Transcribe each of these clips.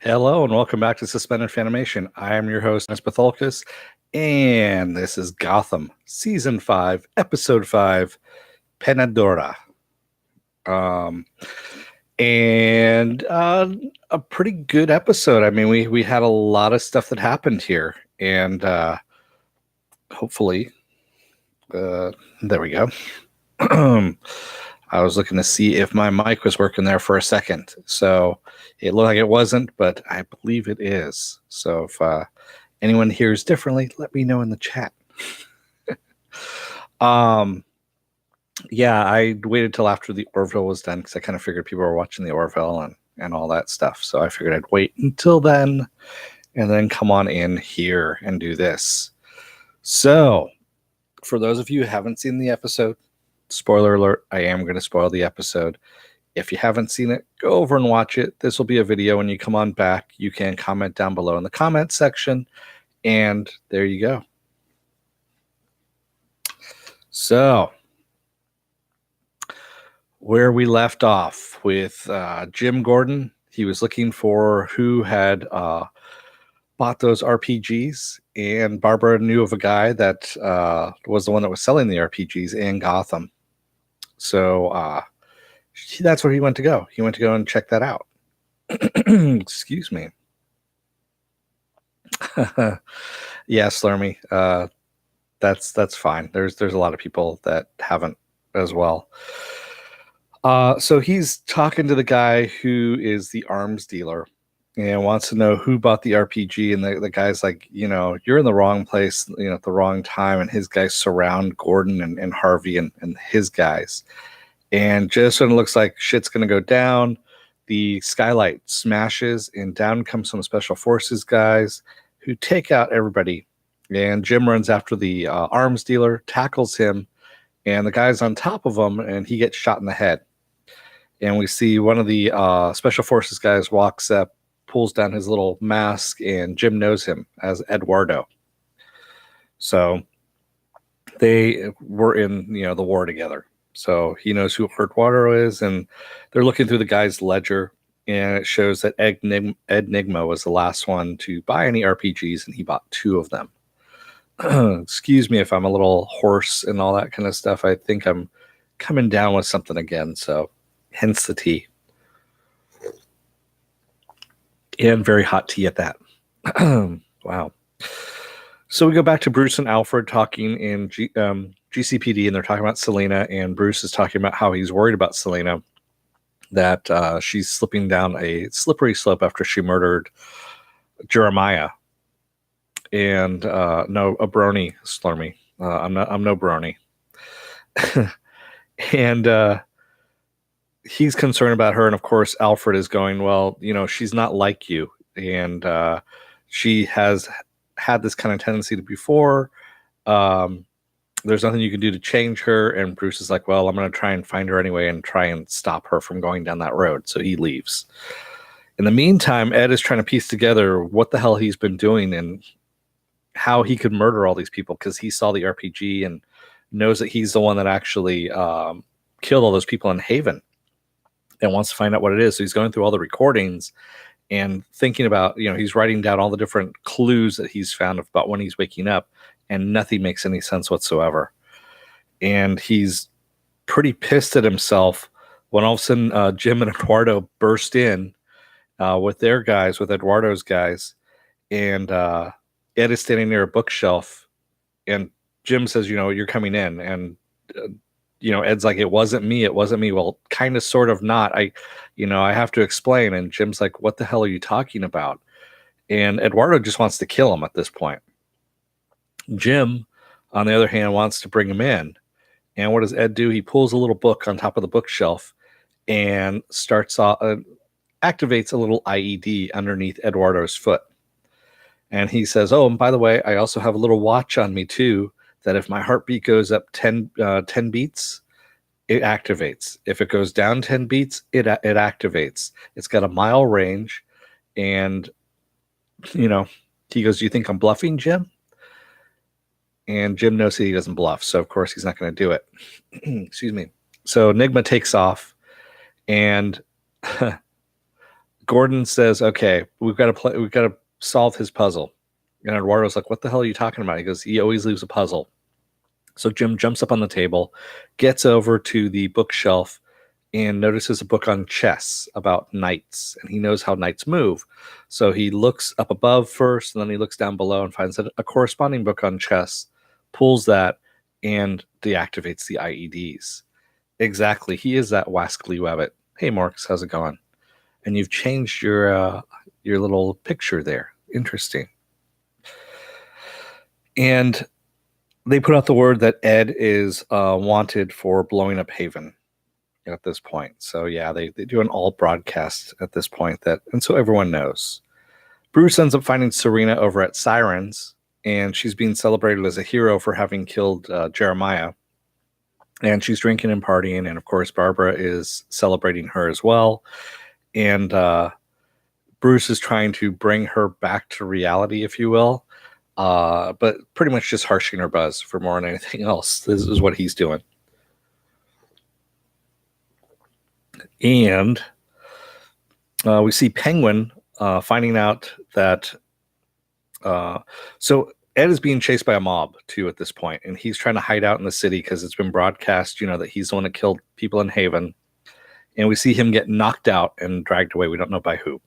Hello and welcome back to Suspended Fanimation. I am your host, Nespatholkus, and this is Gotham, Season 5, Episode 5, Pena Dura. A pretty good episode. I mean, we had a lot of stuff that happened here, and hopefully, there we go. I was looking to see if my mic was working there for a second. So it looked like it wasn't, but I believe it is. So if anyone hears differently, let me know in the chat. Yeah, I waited till after the Orville was done because I kind of figured people were watching the Orville and all that stuff. So I figured I'd wait until then and then come on in here and do this. So for those of you who haven't seen the episode, spoiler alert, I am going to spoil the episode. If you haven't seen it, go over and watch it. This will be a video. When you come on back, you can comment down below in the comment section. And there you go. So, where we left off with Jim Gordon, he was looking for who had bought those RPGs, and Barbara knew of a guy that was the one that was selling the RPGs in Gotham. So that's where he went to go. He went to go and check that out. Excuse me. Yeah, Slurmy. That's fine. There's a lot of people that haven't as well. So he's talking to the guy who is the arms dealer and wants to know who bought the RPG. And the guy's like, you're in the wrong place, at the wrong time. And his guys surround Gordon and Harvey and his guys. And just when it looks like shit's going to go down, the skylight smashes and down comes some special forces guys who take out everybody. And Jim runs after the arms dealer, tackles him, and the guy's on top of him, and he gets shot in the head. And we see one of the special forces guys walks up, pulls down his little mask, and Jim knows him as Eduardo. So they were in, the war together. So he knows who Eduardo is, and they're looking through the guy's ledger, and it shows that Ed Nigma was the last one to buy any RPGs, and he bought 2 of them. Excuse me if I'm a little hoarse and all that kind of stuff. I think I'm coming down with something again, so hence the tea. And very hot tea at that. Wow. So we go back to Bruce and Alfred talking in GCPD, and they're talking about Selena, and Bruce is talking about how he's worried about Selena, that she's slipping down a slippery slope after she murdered Jeremiah. And no, a brony, Slurmy. I'm no brony. And he's concerned about her, and of course Alfred is going, well, she's not like you, and she has had this kind of tendency to before. There's nothing you can do to change her. And Bruce is like, well, I'm going to try and find her anyway and try and stop her from going down that road. So he leaves. In the meantime, Ed is trying to piece together what the hell he's been doing and how he could murder all these people, because he saw the RPG and knows that he's the one that actually killed all those people in Haven and wants to find out what it is. So he's going through all the recordings and thinking about, he's writing down all the different clues that he's found about when he's waking up, and nothing makes any sense whatsoever. And he's pretty pissed at himself when all of a sudden Jim and Eduardo burst in with their guys, with Eduardo's guys, and Ed is standing near a bookshelf, and Jim says, you're coming in, and Ed's like, it wasn't me. Well, kind of, sort of not. I have to explain. And Jim's like, what the hell are you talking about? And Eduardo just wants to kill him at this point. Jim, on the other hand, wants to bring him in. And what does Ed do? He pulls a little book on top of the bookshelf and starts activates a little IED underneath Eduardo's foot. And he says, oh, and by the way, I also have a little watch on me too, that if my heartbeat goes up 10 beats, it activates. If it goes down 10 beats, it activates. It's got a mile range. And, he goes, do you think I'm bluffing, Jim? And Jim knows that he doesn't bluff. So, of course, he's not going to do it. Excuse me. So Nigma takes off, and Gordon says, "Okay, we've got to play. We've got to solve his puzzle." And Eduardo's like, "What the hell are you talking about?" He goes, "He always leaves a puzzle." So Jim jumps up on the table, gets over to the bookshelf, and notices a book on chess about knights, and he knows how knights move. So he looks up above first, and then he looks down below and finds a corresponding book on chess, pulls that, and deactivates the IEDs. Exactly, he is that Wascally Webbit. Hey, Marks, how's it going? And you've changed your little picture there. Interesting. And they put out the word that Ed is wanted for blowing up Haven at this point. So yeah, they do an all broadcast at this point and so everyone knows. Bruce ends up finding Serena over at Sirens, and she's being celebrated as a hero for having killed Jeremiah. And she's drinking and partying, and of course Barbara is celebrating her as well. And Bruce is trying to bring her back to reality, if you will. But pretty much just harshing her buzz for more than anything else. This is what he's doing. And we see Penguin finding out that so Ed is being chased by a mob too at this point, and he's trying to hide out in the city because it's been broadcast, that he's the one that killed people in Haven. And we see him get knocked out and dragged away. We don't know by who.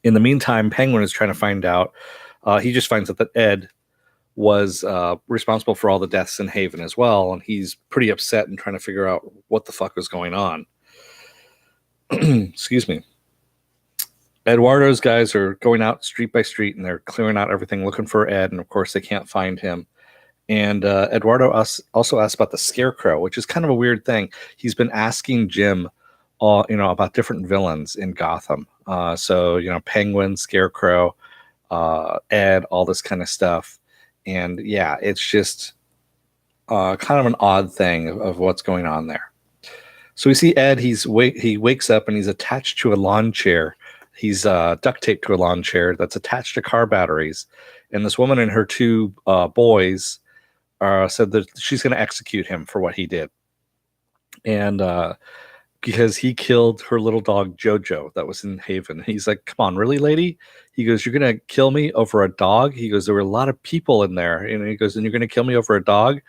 In the meantime, Penguin is trying to find out. He just finds out that Ed was responsible for all the deaths in Haven as well, and he's pretty upset and trying to figure out what the fuck was going on. Excuse me. Eduardo's guys are going out street by street, and they're clearing out everything, looking for Ed, and of course they can't find him. And Eduardo also asked about the Scarecrow, which is kind of a weird thing. He's been asking Jim, about different villains in Gotham. So Penguin, Scarecrow, Ed, all this kind of stuff. And yeah, it's just kind of an odd thing of what's going on there. So we see Ed. He wakes up and he's attached to a lawn chair. He's duct taped to a lawn chair that's attached to car batteries. And this woman and her two boys said that she's going to execute him for what he did. And because he killed her little dog, Jojo, that was in Haven. He's like, "Come on, really, lady?" He goes, "You're going to kill me over a dog?" He goes, "There were a lot of people in there." And he goes, "And you're going to kill me over a dog?"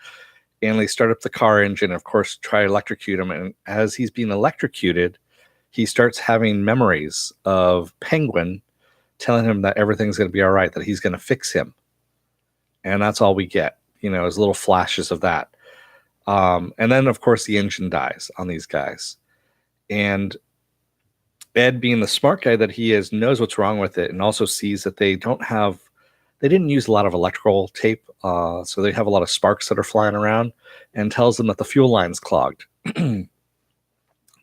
And they start up the car engine, of course, try to electrocute him. And as he's being electrocuted, he starts having memories of Penguin telling him that everything's going to be all right, that he's going to fix him. And that's all we get, as little flashes of that. And then, of course, the engine dies on these guys. And Ed, being the smart guy that he is, knows what's wrong with it and also sees that they didn't use a lot of electrical tape, so they have a lot of sparks that are flying around, and tells them that the fuel line's clogged.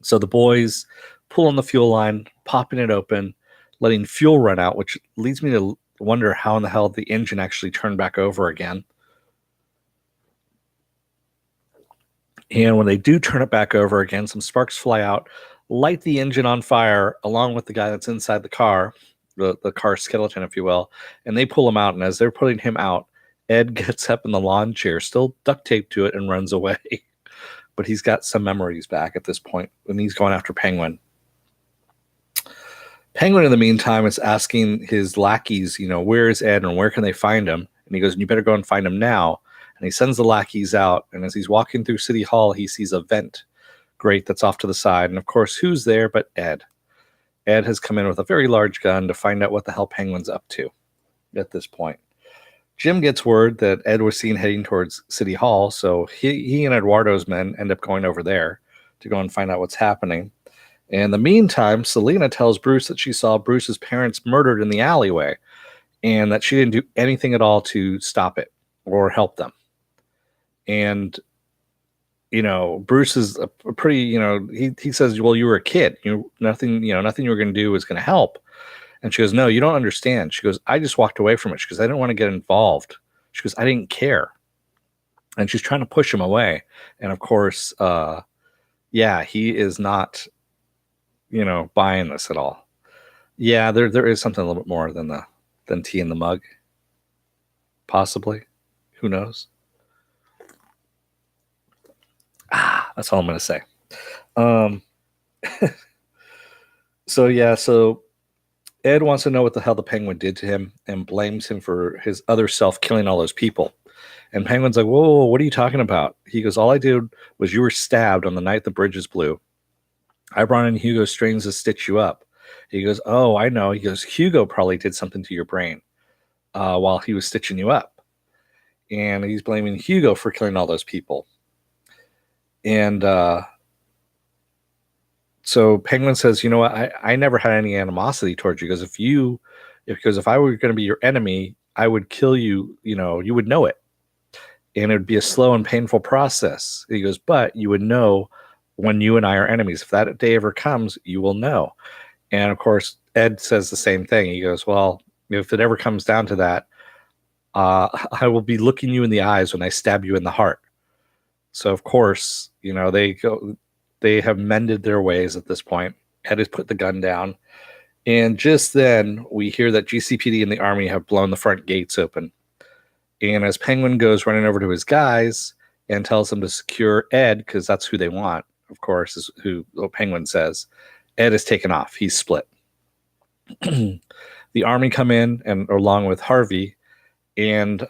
So the boys pull on the fuel line, popping it open, letting fuel run out, which leads me to wonder how in the hell the engine actually turned back over again. And when they do turn it back over again, some sparks fly out, light the engine on fire, along with the guy that's inside the car, the car skeleton, if you will, and they pull him out. And as they're putting him out, Ed gets up in the lawn chair, still duct taped to it, and runs away. But he's got some memories back at this point when he's going after Penguin. Penguin, in the meantime, is asking his lackeys, where is Ed and where can they find him? And he goes, "You better go and find him now." And he sends the lackeys out. And as he's walking through City Hall, he sees a vent grate that's off to the side. And of course, who's there but Ed? Ed has come in with a very large gun to find out what the hell Penguin's up to at this point. Jim gets word that Ed was seen heading towards City Hall. So he and Eduardo's men end up going over there to go and find out what's happening. And in the meantime, Selena tells Bruce that she saw Bruce's parents murdered in the alleyway and that she didn't do anything at all to stop it or help them. And, Bruce is a pretty, he says, "Well, you were a kid. Nothing you were going to do was going to help." And she goes, "No, you don't understand." She goes, "I just walked away from it." She goes, "I didn't want to get involved." She goes, "I didn't care." And she's trying to push him away. And of course, he is not, buying this at all. Yeah, there is something a little bit more than tea in the mug. Possibly. Who knows? That's all I'm going to say. So Ed wants to know what the hell the Penguin did to him and blames him for his other self killing all those people. And Penguin's like, whoa, what are you talking about? He goes, all I did was you were stabbed on the night the bridges blew. I brought in Hugo Strange to stitch you up. He goes, oh, I know. He goes, Hugo probably did something to your brain while he was stitching you up. And he's blaming Hugo for killing all those people. And so Penguin says, you know what? I never had any animosity towards you. Because if I were going to be your enemy, I would kill you. You know, you would know it. And it would be a slow and painful process. He goes, but you would know when you and I are enemies. If that day ever comes, you will know. And of course, Ed says the same thing. He goes, well, if it ever comes down to that, I will be looking you in the eyes when I stab you in the heart. So of course, you know, they have mended their ways at this point. Ed has put the gun down. And just then we hear that GCPD and the army have blown the front gates open. And as Penguin goes running over to his guys and tells them to secure Ed, because that's who they want, of course, is who Penguin says, Ed is taken off. He's split. The army come in and along with Harvey, and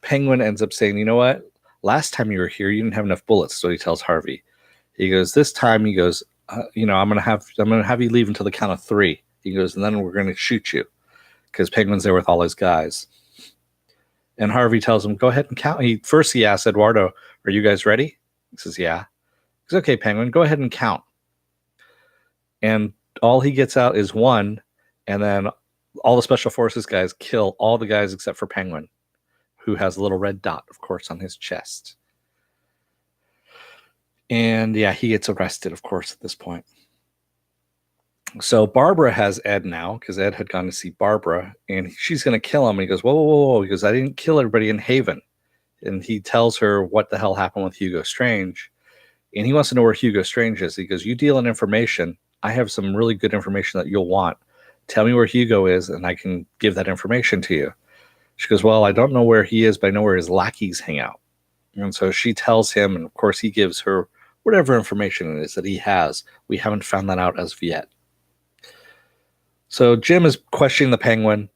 Penguin ends up saying, you know what? Last time you were here, you didn't have enough bullets. So he tells Harvey. He goes, this time, he goes, you know, I'm gonna have you leave until the count of 3. He goes, and then we're gonna shoot you, because Penguin's there with all his guys. And Harvey tells him, go ahead and count. He asks Eduardo, are you guys ready? He says, yeah. He says, okay, Penguin, go ahead and count. And all he gets out is 1, and then all the special forces guys kill all the guys except for Penguin, who has a little red dot, of course, on his chest. And yeah, he gets arrested, of course, at this point. So Barbara has Ed now, because Ed had gone to see Barbara, and she's going to kill him. And he goes, whoa, whoa, whoa. He goes, I didn't kill everybody in Haven. And he tells her what the hell happened with Hugo Strange. And he wants to know where Hugo Strange is. He goes, you deal in information. I have some really good information that you'll want. Tell me where Hugo is, and I can give that information to you. She goes, well, I don't know where he is, but I know where his lackeys hang out. And so she tells him, and of course he gives her whatever information it is that he has. We haven't found that out as of yet. So Jim is questioning the Penguin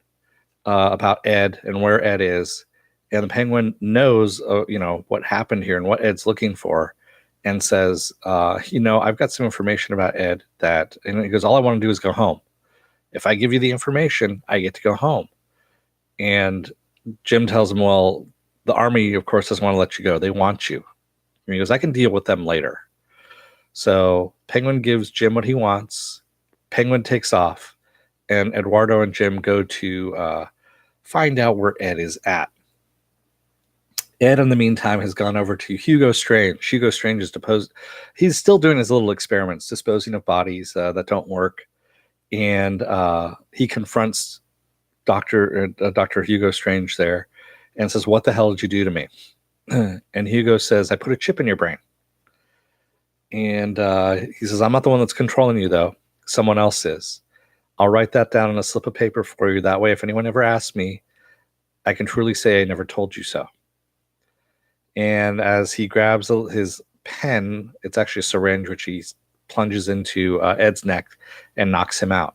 about Ed and where Ed is. And the Penguin knows, you know, what happened here and what Ed's looking for, and says, you know, I've got some information about Ed and he goes, all I want to do is go home. If I give you the information, I get to go home. And Jim tells him, well, the army, of course, doesn't want to let you go. They want you. And he goes, I can deal with them later. So Penguin gives Jim what he wants. Penguin takes off. And Eduardo and Jim go to find out where Ed is at. Ed, in the meantime, has gone over to Hugo Strange. Hugo Strange is he's still doing his little experiments, disposing of bodies that don't work. And he confronts Dr. Hugo Strange there and says, what the hell did you do to me? And Hugo says, I put a chip in your brain. And he says, I'm not the one that's controlling you, though. Someone else is. I'll write that down on a slip of paper for you. That way, if anyone ever asks me, I can truly say I never told you so. And as he grabs his pen, it's actually a syringe, which he plunges into Ed's neck and knocks him out.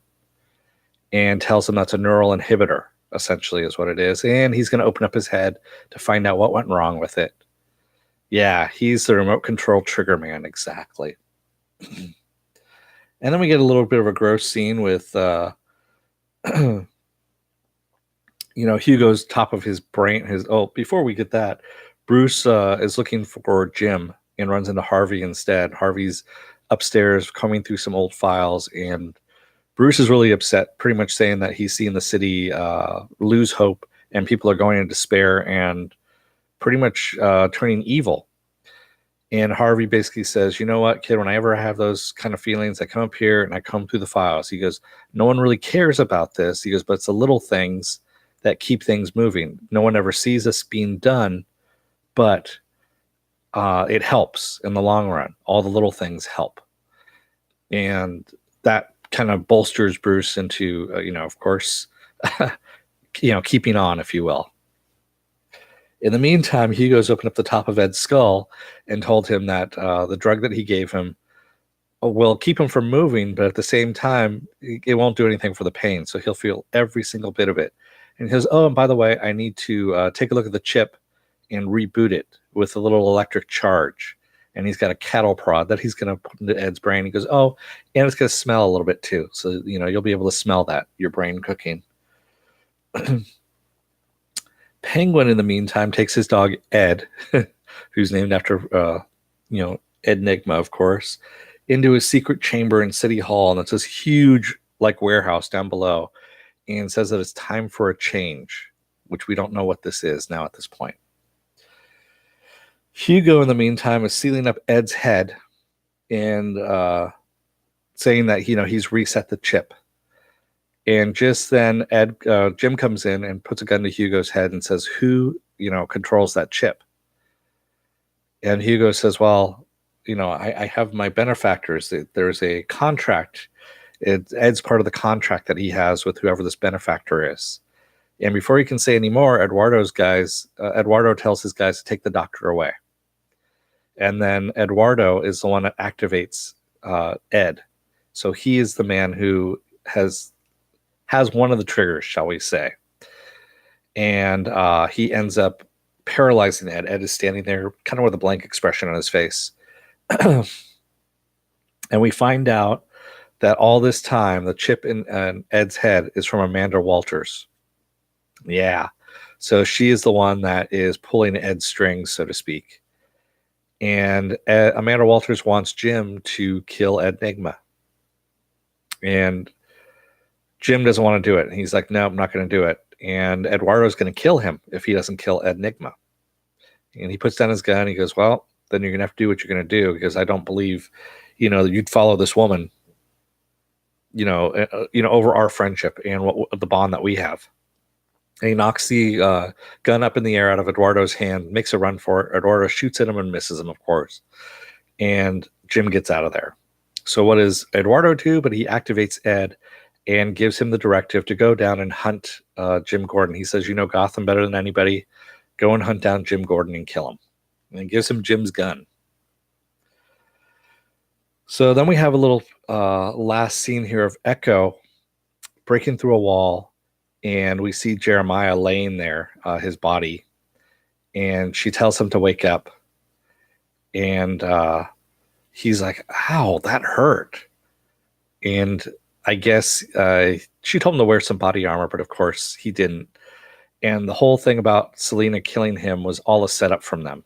And tells him that's a neural inhibitor, essentially, is what it is. And he's going to open up his head to find out what went wrong with it. Yeah, he's the remote control trigger man, exactly. And then we get a little bit of a gross scene with, you know, Hugo's top of his brain. Before we get that, Bruce is looking for Jim and runs into Harvey instead. Harvey's upstairs combing through some old files, and Bruce is really upset, pretty much saying that he's seen the city lose hope and people are going into despair and pretty much turning evil. And Harvey basically says, you know what, kid, whenever I have those kind of feelings, I come up here and I come through the files. He goes, no one really cares about this. He goes, but it's the little things that keep things moving. No one ever sees this being done, but it helps in the long run. All the little things help. And that kind of bolsters Bruce into, you know, of course, you know, keeping on, if you will. In the meantime, Hugo's opened up the top of Ed's skull and told him that the drug that he gave him will keep him from moving, but at the same time, it won't do anything for the pain. So he'll feel every single bit of it. And he goes, oh, and by the way, I need to take a look at the chip and reboot it with a little electric charge. And he's got a cattle prod that he's going to put into Ed's brain. He goes, oh, and it's going to smell a little bit too. So, you'll be able to smell that, your brain cooking. Penguin, in the meantime, takes his dog, Ed, who's named after, Enigma, of course, into his secret chamber in City Hall. And it's this huge, warehouse down below, and says that it's time for a change, which we don't know what this is now at this point. Hugo, in the meantime, is sealing up Ed's head and saying that, he's reset the chip. And just then, Jim comes in and puts a gun to Hugo's head and says, who, controls that chip? And Hugo says, well, I have my benefactors. There's a contract. Ed's part of the contract that he has with whoever this benefactor is. And before he can say any more, Eduardo tells his guys to take the doctor away. And then Eduardo is the one that activates Ed. So he is the man who has one of the triggers, shall we say. And he ends up paralyzing Ed. Ed is standing there kind of with a blank expression on his face. And we find out that all this time, the chip in Ed's head is from Amanda Walters. Yeah. So she is the one that is pulling Ed's strings, so to speak. And Amanda Walters wants Jim to kill Enigma. And Jim doesn't want to do it. And he's like, no, I'm not going to do it. And Eduardo's going to kill him if he doesn't kill Enigma. And he puts down his gun. He goes, well, then you're going to have to do what you're going to do, because I don't believe, you'd follow this woman, over our friendship and the bond that we have. And he knocks the gun up in the air out of Eduardo's hand, makes a run for it. Eduardo shoots at him and misses him, of course. And Jim gets out of there. So what does Eduardo do? But he activates Ed and gives him the directive to go down and hunt Jim Gordon. He says, Gotham better than anybody. Go and hunt down Jim Gordon and kill him. And gives him Jim's gun. So then we have a little last scene here of Echo breaking through a wall. And we see Jeremiah laying there, his body. And she tells him to wake up. And he's like, ow, that hurt. And I guess she told him to wear some body armor, but of course he didn't. And the whole thing about Selena killing him was all a setup from them.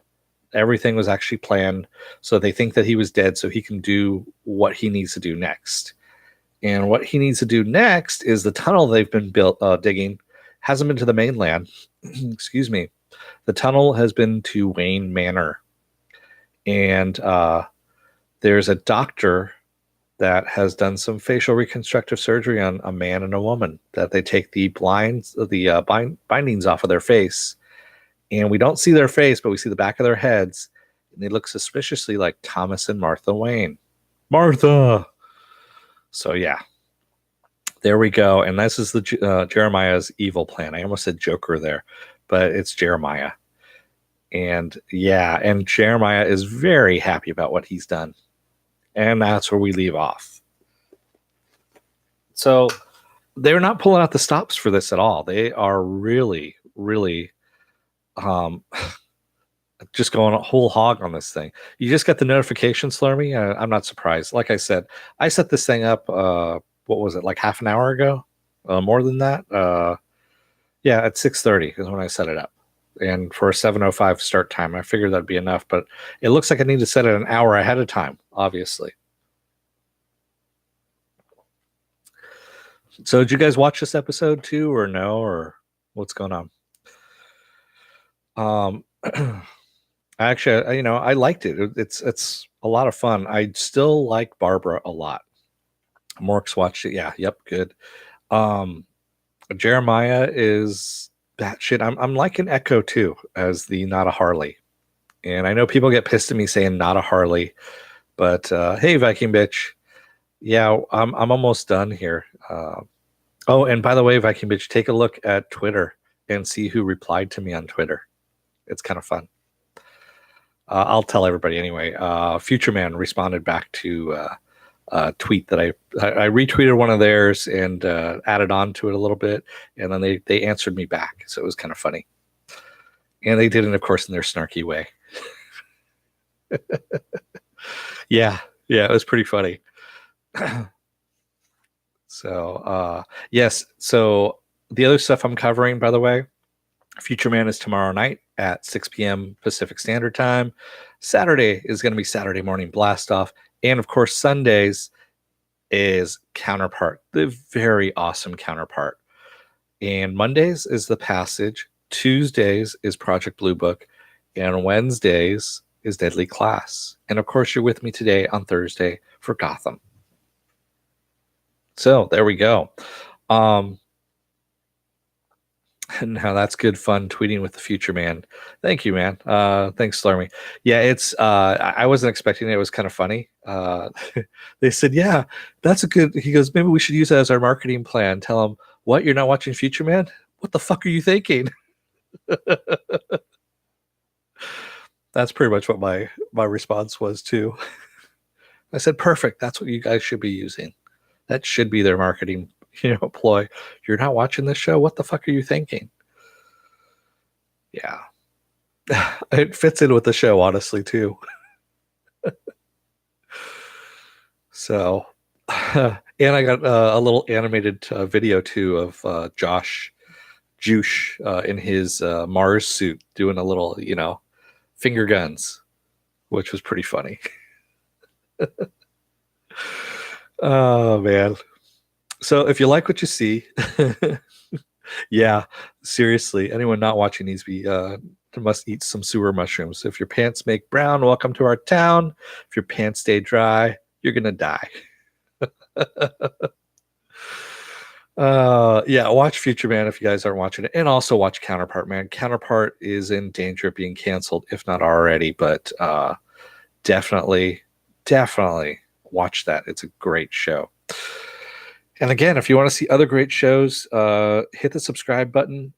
Everything was actually planned, so they think that he was dead so he can do what he needs to do next. And what he needs to do next is the tunnel they've been digging hasn't been to the mainland. Excuse me. The tunnel has been to Wayne Manor. And there's a doctor that has done some facial reconstructive surgery on a man and a woman, that they take the bindings off of their face. And we don't see their face, but we see the back of their heads. And they look suspiciously like Thomas and Martha Wayne. Martha! So, yeah. There we go. And this is the Jeremiah's evil plan. I almost said Joker there, but it's Jeremiah. And, yeah, and Jeremiah is very happy about what he's done. And that's where we leave off. So, they're not pulling out the stops for this at all. They are really, really... just going a whole hog on this thing. You just got the notification, Slurmy? I'm not surprised. Like I said, I set this thing up, what was it, like half an hour ago? More than that? Yeah, at 6:30 is when I set it up. And for a 7:05 start time, I figured that'd be enough, but it looks like I need to set it an hour ahead of time, obviously. So did you guys watch this episode too, or no, or what's going on? Actually, I liked it. It's a lot of fun. I still like Barbara a lot. Morks watched it. Yeah, yep, good. Jeremiah is batshit. I'm liking Echo too as the not a Harley. And I know people get pissed at me saying not a Harley, but hey, Viking bitch. Yeah, I'm almost done here. Oh, and by the way, Viking bitch, take a look at Twitter and see who replied to me on Twitter. It's kind of fun. I'll tell everybody anyway. Future Man responded back to tweet that I retweeted one of theirs and added on to it a little bit, and then they answered me back, so it was kind of funny. And they did it, of course, in their snarky way. Yeah, it was pretty funny. So, yes. So the other stuff I'm covering, by the way, Future Man is tomorrow night at 6 p.m. Pacific Standard Time. Saturday is going to be Saturday Morning Blast Off. And of course, Sundays is Counterpart, the very awesome Counterpart. And Mondays is The Passage. Tuesdays is Project Blue Book. And Wednesdays is Deadly Class. And of course, you're with me today on Thursday for Gotham. So there we go. Now that's good fun tweeting with the Future Man. Thank you, man. Thanks, Slurmy. Yeah, it's I wasn't expecting it. It was kind of funny. They said, yeah, that's a good. He goes, maybe we should use that as our marketing plan. Tell them, what, you're not watching Future Man? What the fuck are you thinking? That's pretty much what my response was too. I said, perfect. That's what you guys should be using. That should be their marketing, ploy. You're not watching this show? What the fuck are you thinking? Yeah. It fits in with the show, honestly, too. So, and I got a little animated video, too, of Josh Juice in his Mars suit doing a little, finger guns, which was pretty funny. Oh, man. So if you like what you see, yeah, seriously, anyone not watching these must eat some sewer mushrooms. If your pants make brown, welcome to our town. If your pants stay dry, you're gonna die. Yeah, watch Future Man if you guys aren't watching it, and also watch Counterpart, man. Counterpart is in danger of being canceled, if not already, but definitely watch that. It's a great show. And again, if you want to see other great shows, hit the subscribe button.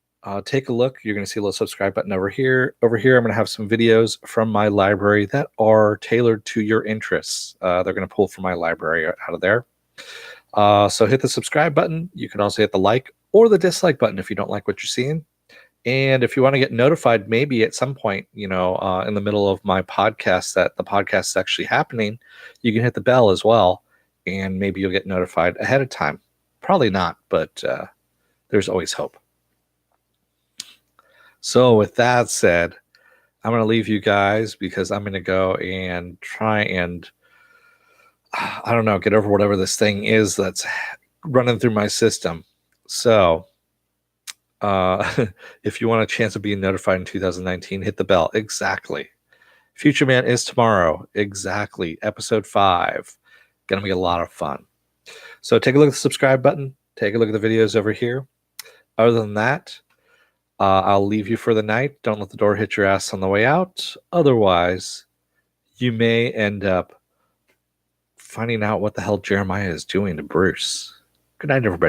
Take a look. You're going to see a little subscribe button over here. Over here, I'm going to have some videos from my library that are tailored to your interests. They're going to pull from my library out of there. So hit the subscribe button. You can also hit the like or the dislike button if you don't like what you're seeing. And if you want to get notified, maybe at some point, in the middle of my podcast, that the podcast is actually happening, you can hit the bell as well. And maybe you'll get notified ahead of time. Probably not, but there's always hope. So with that said, I'm going to leave you guys because I'm going to go and try and, I don't know, get over whatever this thing is that's running through my system. So if you want a chance of being notified in 2019, hit the bell. Exactly. Future Man is tomorrow. Exactly. Episode 5. Going to be a lot of fun. So take a look at the subscribe button. Take a look at the videos over here. Other than that, I'll leave you for the night. Don't let the door hit your ass on the way out. Otherwise, you may end up finding out what the hell Jeremiah is doing to Bruce. Good night, everybody.